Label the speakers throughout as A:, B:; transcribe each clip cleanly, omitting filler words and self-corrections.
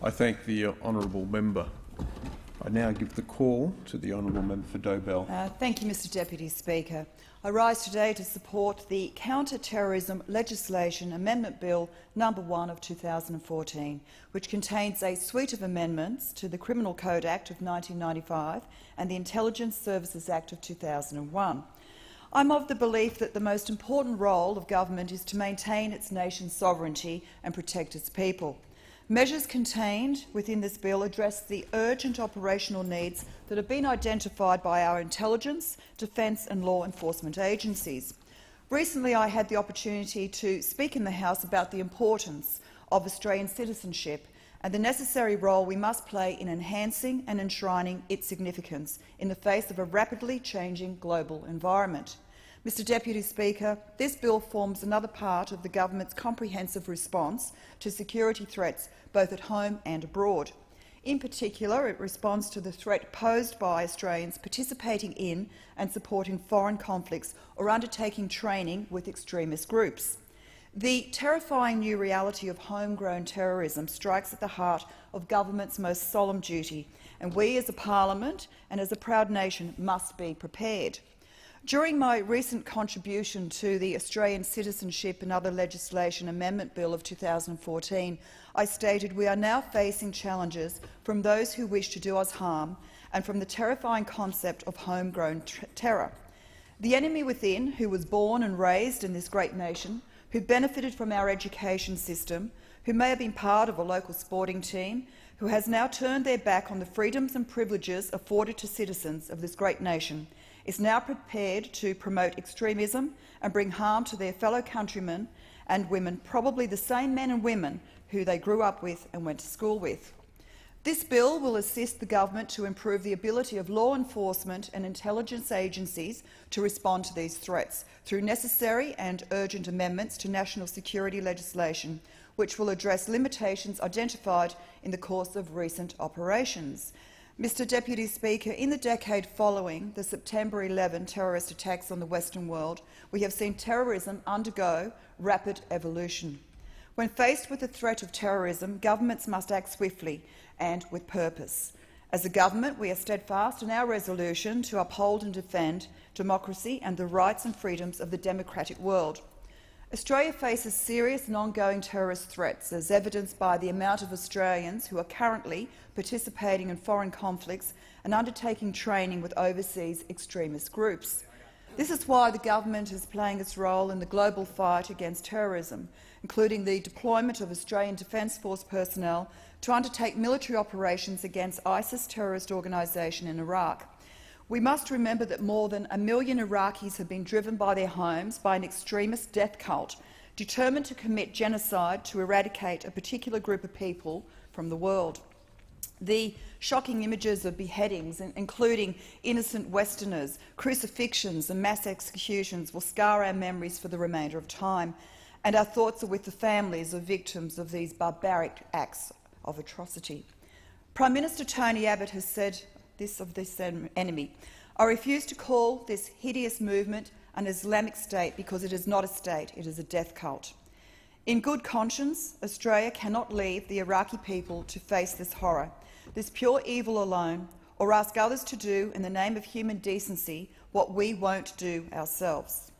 A: I thank the honourable member. I now give the call to the honourable member for Dobell.
B: Thank you, Mr Deputy Speaker. I rise today to support the Counter-Terrorism Legislation Amendment Bill No. 1 of 2014, which contains a suite of amendments to the Criminal Code Act of 1995 and the Intelligence Services Act of 2001. I'm of the belief that the most important role of government is to maintain its nation's sovereignty and protect its people. Measures contained within this bill address the urgent operational needs that have been identified by our intelligence, defence and law enforcement agencies. Recently, I had the opportunity to speak in the House about the importance of Australian citizenship and the necessary role we must play in enhancing and enshrining its significance in the face of a rapidly changing global environment. Mr Deputy Speaker, this bill forms another part of the government's comprehensive response to security threats both at home and abroad. In particular, it responds to the threat posed by Australians participating in and supporting foreign conflicts or undertaking training with extremist groups. The terrifying new reality of homegrown terrorism strikes at the heart of government's most solemn duty, and we as a parliament and as a proud nation must be prepared. During my recent contribution to the Australian Citizenship and Other Legislation Amendment Bill of 2014, I stated we are now facing challenges from those who wish to do us harm and from the terrifying concept of homegrown terror. The enemy within, who was born and raised in this great nation, who benefited from our education system, who may have been part of a local sporting team, who has now turned their back on the freedoms and privileges afforded to citizens of this great nation, is now prepared to promote extremism and bring harm to their fellow countrymen and women, probably the same men and women who they grew up with and went to school with. This bill will assist the government to improve the ability of law enforcement and intelligence agencies to respond to these threats through necessary and urgent amendments to national security legislation, which will address limitations identified in the course of recent operations. Mr Deputy Speaker, in the decade following the September 11 terrorist attacks on the Western world, we have seen terrorism undergo rapid evolution. When faced with the threat of terrorism, governments must act swiftly and with purpose. As a government, we are steadfast in our resolution to uphold and defend democracy and the rights and freedoms of the democratic world. Australia faces serious and ongoing terrorist threats, as evidenced by the amount of Australians who are currently participating in foreign conflicts and undertaking training with overseas extremist groups. This is why the government is playing its role in the global fight against terrorism, including the deployment of Australian Defence Force personnel to undertake military operations against ISIS terrorist organisation in Iraq. We must remember that more than 1 million Iraqis have been driven by their homes by an extremist death cult determined to commit genocide to eradicate a particular group of people from the world. The shocking images of beheadings, including innocent Westerners, crucifixions and mass executions, will scar our memories for the remainder of time, and our thoughts are with the families of victims of these barbaric acts of atrocity. Prime Minister Tony Abbott has said this of this enemy: "I refuse to call this hideous movement an Islamic State because it is not a state, it is a death cult." In good conscience, Australia cannot leave the Iraqi people to face this horror, this pure evil alone, or ask others to do, in the name of human decency, what we won't do ourselves.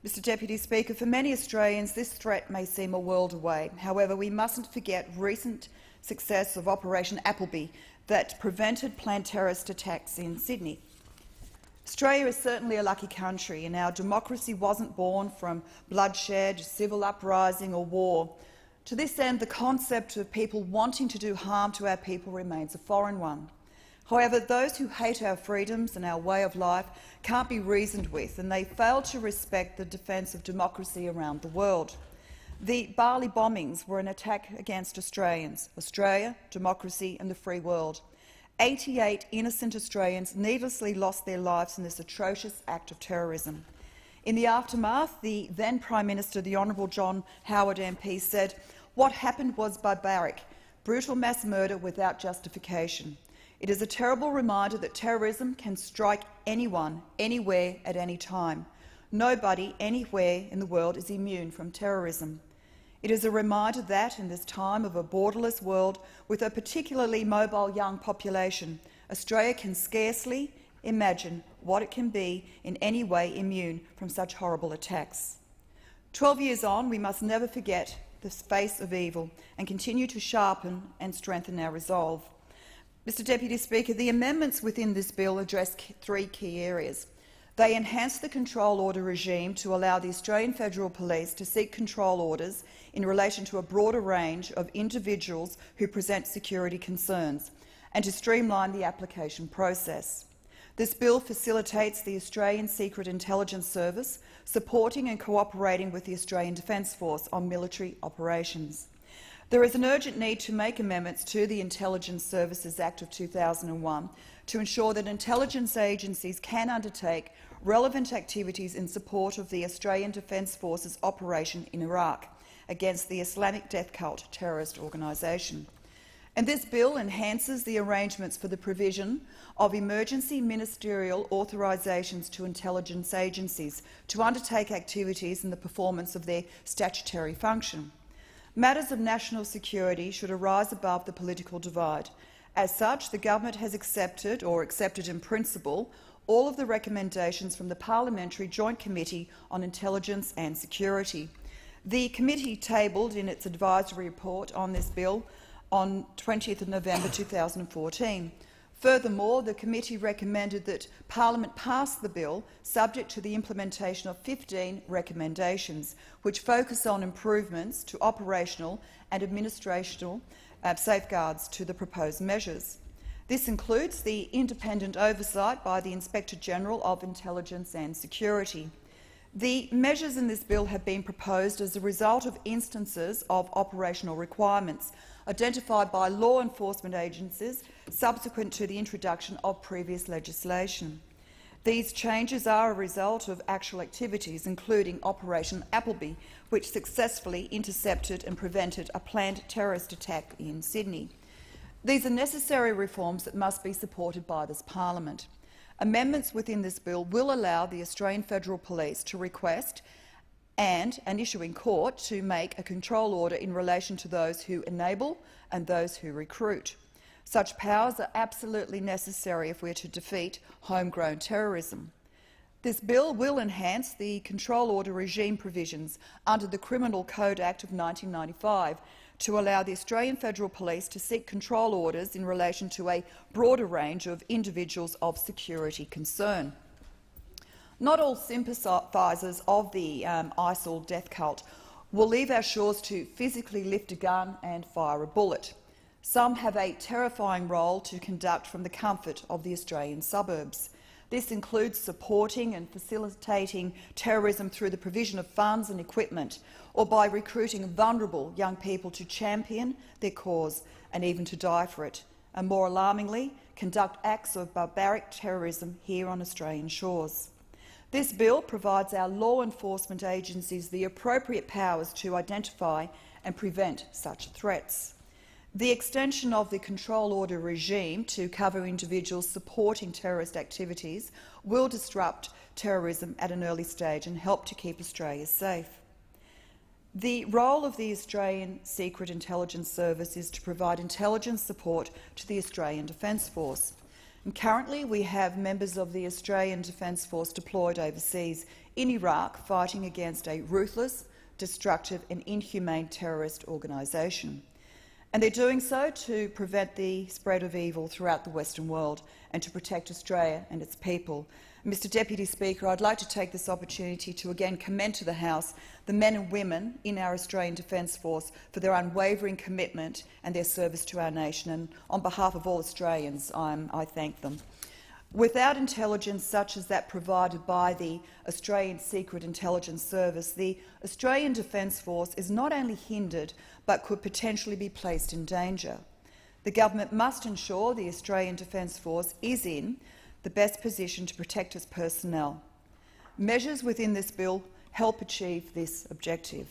B: Mr Deputy Speaker, for many Australians this threat may seem a world away. However, we mustn't forget recent success of Operation Appleby that prevented planned terrorist attacks in Sydney. Australia is certainly a lucky country, and our democracy wasn't born from bloodshed, civil uprising or war. To this end, the concept of people wanting to do harm to our people remains a foreign one. However, those who hate our freedoms and our way of life can't be reasoned with, and they fail to respect the defence of democracy around the world. The Bali bombings were an attack against Australians, Australia, democracy and the free world. 88 innocent Australians needlessly lost their lives in this atrocious act of terrorism. In the aftermath, the then Prime Minister, the Honourable John Howard MP, said, "What happened was barbaric, brutal mass murder without justification. It is a terrible reminder that terrorism can strike anyone, anywhere, at any time. Nobody, anywhere in the world is immune from terrorism." It is a reminder that, in this time of a borderless world with a particularly mobile young population, Australia can scarcely imagine what it can be in any way immune from such horrible attacks. 12 years on, we must never forget the face of evil and continue to sharpen and strengthen our resolve. Mr Deputy Speaker, the amendments within this bill address three key areas. They enhance the control order regime to allow the Australian Federal Police to seek control orders in relation to a broader range of individuals who present security concerns, and to streamline the application process. This bill facilitates the Australian Secret Intelligence Service supporting and cooperating with the Australian Defence Force on military operations. There is an urgent need to make amendments to the Intelligence Services Act of 2001 to ensure that intelligence agencies can undertake relevant activities in support of the Australian Defence Force's operation in Iraq against the Islamic Death Cult terrorist organisation. And this bill enhances the arrangements for the provision of emergency ministerial authorisations to intelligence agencies to undertake activities in the performance of their statutory function. Matters of national security should arise above the political divide. As such, the government has accepted in principle all of the recommendations from the Parliamentary Joint Committee on Intelligence and Security. The committee tabled in its advisory report on this bill on 20th of November 2014. Furthermore, the committee recommended that Parliament pass the bill subject to the implementation of 15 recommendations, which focus on improvements to operational and administrational safeguards to the proposed measures. This includes the independent oversight by the Inspector-General of Intelligence and Security. The measures in this bill have been proposed as a result of instances of operational requirements identified by law enforcement agencies subsequent to the introduction of previous legislation. These changes are a result of actual activities, including Operation Appleby, which successfully intercepted and prevented a planned terrorist attack in Sydney. These are necessary reforms that must be supported by this Parliament. Amendments within this bill will allow the Australian Federal Police to request and issue in court to make a control order in relation to those who enable and those who recruit. Such powers are absolutely necessary if we are to defeat homegrown terrorism. This bill will enhance the control order regime provisions under the Criminal Code Act of 1995 to allow the Australian Federal Police to seek control orders in relation to a broader range of individuals of security concern. Not all sympathisers of the ISIL death cult will leave our shores to physically lift a gun and fire a bullet. Some have a terrifying role to conduct from the comfort of the Australian suburbs. This includes supporting and facilitating terrorism through the provision of funds and equipment, or by recruiting vulnerable young people to champion their cause and even to die for it, and more alarmingly, conduct acts of barbaric terrorism here on Australian shores. This bill provides our law enforcement agencies the appropriate powers to identify and prevent such threats. The extension of the control order regime to cover individuals supporting terrorist activities will disrupt terrorism at an early stage and help to keep Australia safe. The role of the Australian Secret Intelligence Service is to provide intelligence support to the Australian Defence Force. And currently, we have members of the Australian Defence Force deployed overseas in Iraq fighting against a ruthless, destructive and inhumane terrorist organisation. And they're doing so to prevent the spread of evil throughout the Western world and to protect Australia and its people. Mr Deputy Speaker, I'd like to take this opportunity to again commend to the House the men and women in our Australian Defence Force for their unwavering commitment and their service to our nation, and on behalf of all Australians, I thank them. Without intelligence such as that provided by the Australian Secret Intelligence Service, the Australian Defence Force is not only hindered but could potentially be placed in danger. The government must ensure the Australian Defence Force is in the best position to protect its personnel. Measures within this bill help achieve this objective.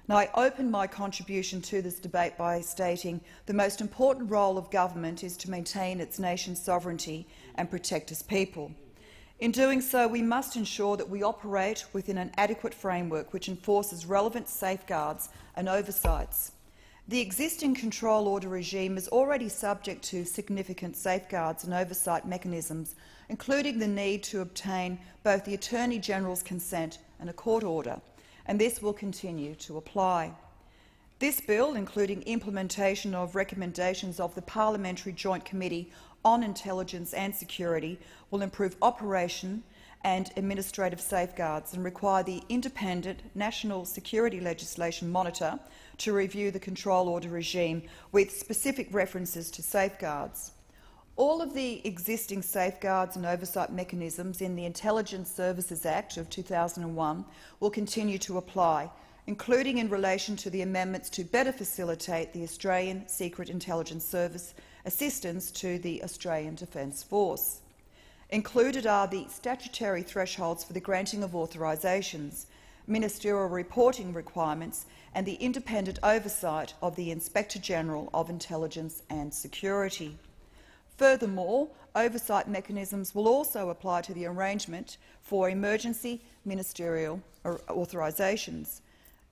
B: Now, I open my contribution to this debate by stating the most important role of government is to maintain its nation's sovereignty and protect its people. In doing so, we must ensure that we operate within an adequate framework which enforces relevant safeguards and oversights. The existing control order regime is already subject to significant safeguards and oversight mechanisms, including the need to obtain both the Attorney-General's consent and a court order, and this will continue to apply. This bill, including implementation of recommendations of the Parliamentary Joint Committee on Intelligence and Security, will improve operation and administrative safeguards and require the independent National Security Legislation Monitor to review the control order regime with specific references to safeguards. All of the existing safeguards and oversight mechanisms in the Intelligence Services Act of 2001 will continue to apply, including in relation to the amendments to better facilitate the Australian Secret Intelligence Service assistance to the Australian Defence Force. Included are the statutory thresholds for the granting of authorisations, ministerial reporting requirements and the independent oversight of the Inspector-General of Intelligence and Security. Furthermore, oversight mechanisms will also apply to the arrangement for emergency ministerial authorisations.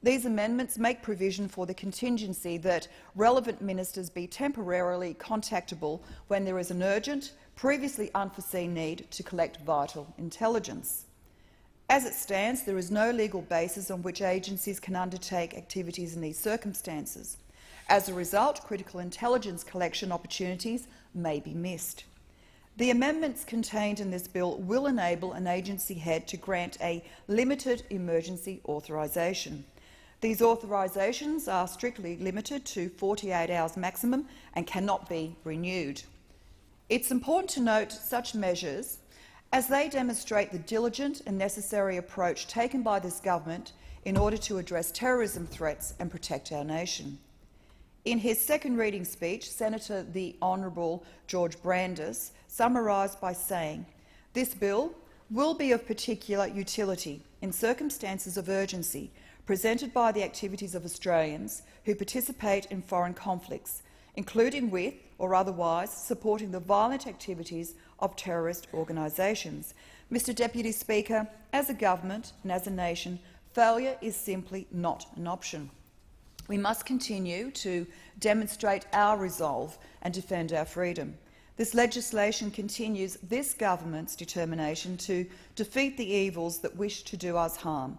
B: These amendments make provision for the contingency that relevant ministers be temporarily contactable when there is an urgent, previously unforeseen need to collect vital intelligence. As it stands, there is no legal basis on which agencies can undertake activities in these circumstances. As a result, critical intelligence collection opportunities may be missed. The amendments contained in this bill will enable an agency head to grant a limited emergency authorisation. These authorisations are strictly limited to 48 hours maximum and cannot be renewed. It's important to note such measures as they demonstrate the diligent and necessary approach taken by this government in order to address terrorism threats and protect our nation. In his second reading speech, Senator the Honourable George Brandis summarised by saying, "This bill will be of particular utility in circumstances of urgency presented by the activities of Australians who participate in foreign conflicts, including with or otherwise supporting the violent activities of terrorist organisations." Mr Deputy Speaker, as a government and as a nation, failure is simply not an option. We must continue to demonstrate our resolve and defend our freedom. This legislation continues this government's determination to defeat the evils that wish to do us harm,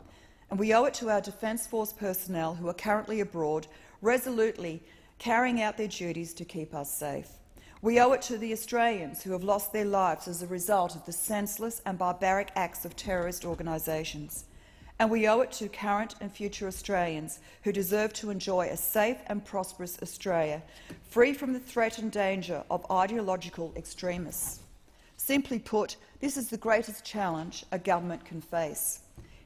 B: and we owe it to our Defence Force personnel who are currently abroad, resolutely carrying out their duties to keep us safe. We owe it to the Australians who have lost their lives as a result of the senseless and barbaric acts of terrorist organisations. And we owe it to current and future Australians who deserve to enjoy a safe and prosperous Australia, free from the threat and danger of ideological extremists. Simply put, this is the greatest challenge a government can face.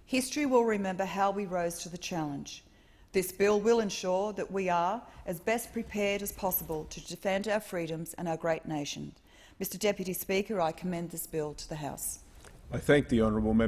B: History will remember how we rose to the challenge. This bill will ensure that we are as best prepared as possible to defend our freedoms and our great nation. Mr Deputy Speaker, I commend this bill to the House.
A: I thank the honourable member.